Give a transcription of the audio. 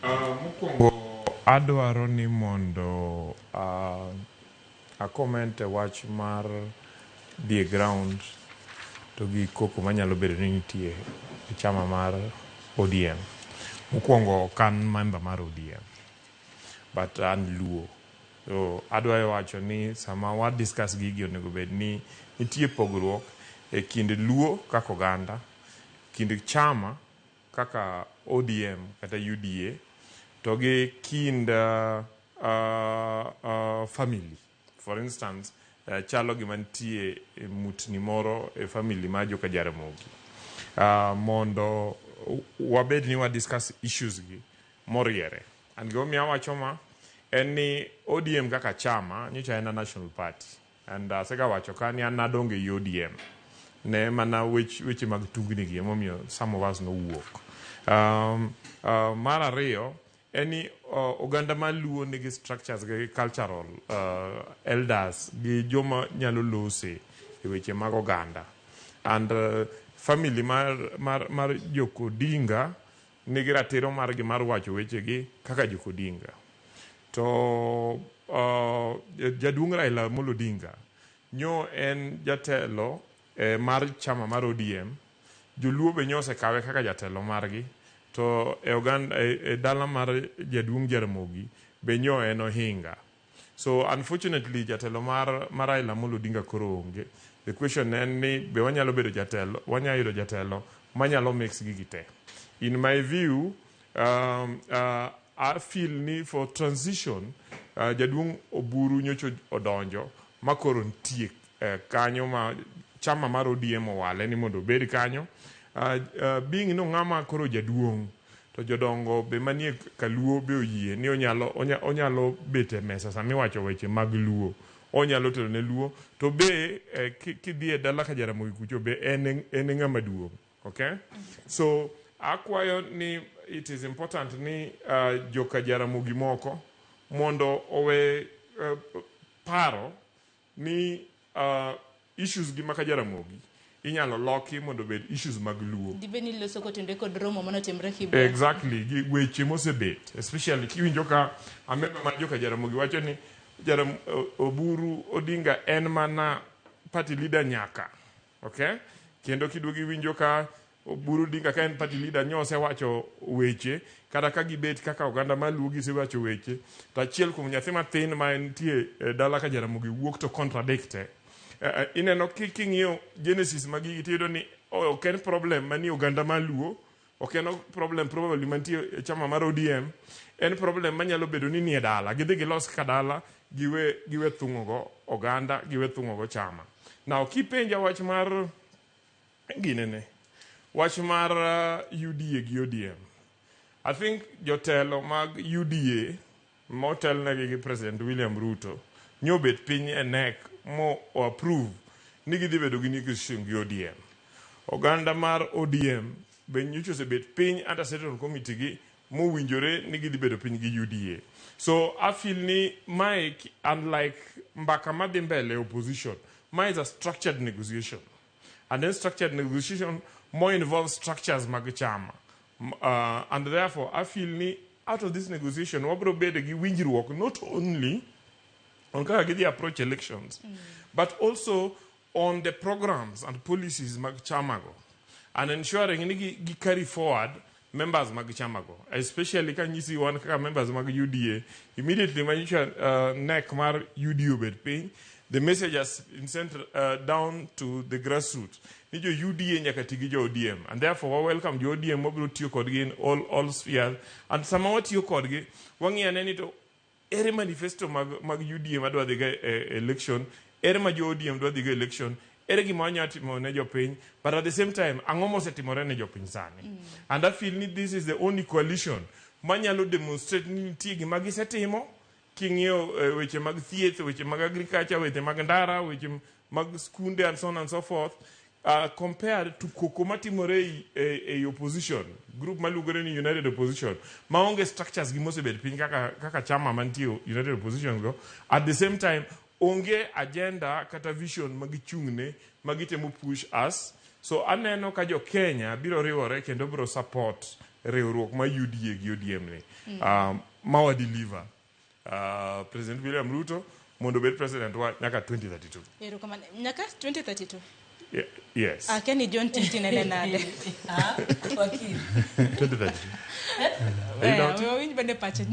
Mokwongo adwaro ni mondo akomente wach mar the ground to gi koko manyalo bedo ni nitie e chama mar ODM. Mokwongo kan member mar ODM, but an luo. So adwaro wacho ni sama wa discuss gigi onego bed ni nitie pogruok e kind luo kaka oganda, kind chama kaka ODM kata UDA, to gi kind family. For instance, chalo gima nitie mutni moro e family ma joka Jaramogi. Mondo wabed ni wa discuss issues gi moriere. And go mi awacho ma en ni ODM kaka chama nyocha en a national party. And sega wacho ka ni an adonge ODM. Ne mana weche mag tugni gi emomiyo some of us no wuok. Mar ariyo en ni oganda maluo nigi structures gi cultural elders gi joma nyalo lose e weche mag oganda. And family mar jokodinga nigi ratiro margi mar wacho weche gi kaka jokodinga. To jaduong' Raila Amolo Odinga nyo en jatelo mar chama mar ODM. Joluo be nyo osekawe kaka jatelo margi. To e dala mar jaduong' Jaramogi be nyo en ohinga. So unfortunately jatelo mar Raila Amolo Odinga koro onge. The question en ni be wanyalo bedo jatelo, wanyalo yudo jatelo manyalo mix gigi te. In my view, I feel ni for transition jaduong' Oburu nyocho odonjo makoro ntie kanyo ma chama mar ODM owale ni mondo bed kanyo. Being no ngama koro jaduong' to jodongo be manie kaluo be oyie ni onyalo bete mesa sami wacho weche mag luo, onyalo tero ne luo to be kidhi e dala ka Jaramogi kucho be en ngama duong'. Okay, so akwayo ni it is important ni joka Jaramogi moko mondo owe paro ni issues gi maka Jaramogi inyalo loki mondo bed issues mag luo. Dibeni loso kotende kod romo mano timre kibo. Exactly, gi weche mosebet, especially kiwinjo ka amember mar joka Jaramogi wacho ni Oburu Odinga en mana party leader nyaka. Okay? Kendo kiduogi winjo ka Oburu Odinga ka en party leader nyose wacho weche kata ka gibet kaka oganda maluo gise wacho weche to achiel kuom nyathi mathin ma entie dala ka Jaramogi wuok to contradicte. Ineno king'iyo genesis magi itiyo ni ok en problem mani oganda maluo, ok en problem probably mantie chama mar ODM, en problem manyalo bedo ni nie dala gidhi gilos ka dala giwe thung'ogo oganda, giwe thung'ogo chama. Now kipenja wach mar ginene, wach mar UDA gi ODM, I think jotelo mag UDA motelnegi gi President William Ruto nyobet piny enek mo approve ni gidhi bedo gi negotiation gi ODM. Oganda mar ODM be nyocha osebet piny under Central Committee gi mowinjore ni gidhi bedo piny gi UDA. So I feel ni mae unlike mbaka madhi mbele opposition, mae is a structured negotiation. And then structured negotiation more involves structures mag chama. And therefore I feel ni out of this negotiation wabro bedo gi winjruok not only on how they approach elections, but also on the programs and policies mag chamago, and ensuring they carry forward members mag chamago, especially can you see one members mag UDA immediately when you neck mar UDA bed pay, the message has been sent down to the grassroots. Nijo UDA nyakatigi jo ODM, and therefore we welcome the ODM mobile tiyo kodgi in all spheres, and samawat tiyo kodgi wangi aneni to ere manifesto mag UDM madwa dhiga election, ere ma jo ODM dwa dhiga election, ere gima wanya timo ne jopiny, but at the same time ang'o mosetimore ne jopiny sani. And I feel ni this is the only coalition manyalo demonstrate ni nitie gima gisetimo king'iyo weche mag thieth, weche mag agriculture, weche mag ndara, weche mag skunde and so on and so forth, compared to koko matimore e opposition group malugore ni United Opposition maonge structures gi mosebet piny kaka chama mantie United Opposition go. At the same time onge agenda kata vision magichung'ne magitemo push us. So aneno ka jo Kenya biro riwore kendo biro support riwruok ma UDA gi ODM ni ma wa deliver President William Ruto mondo bed president wa nyaka 2032. Ero kama nyaka 2032. Yes. Keni John Titi nene nade. Wakili. 2032. Wewe winyi bende pache.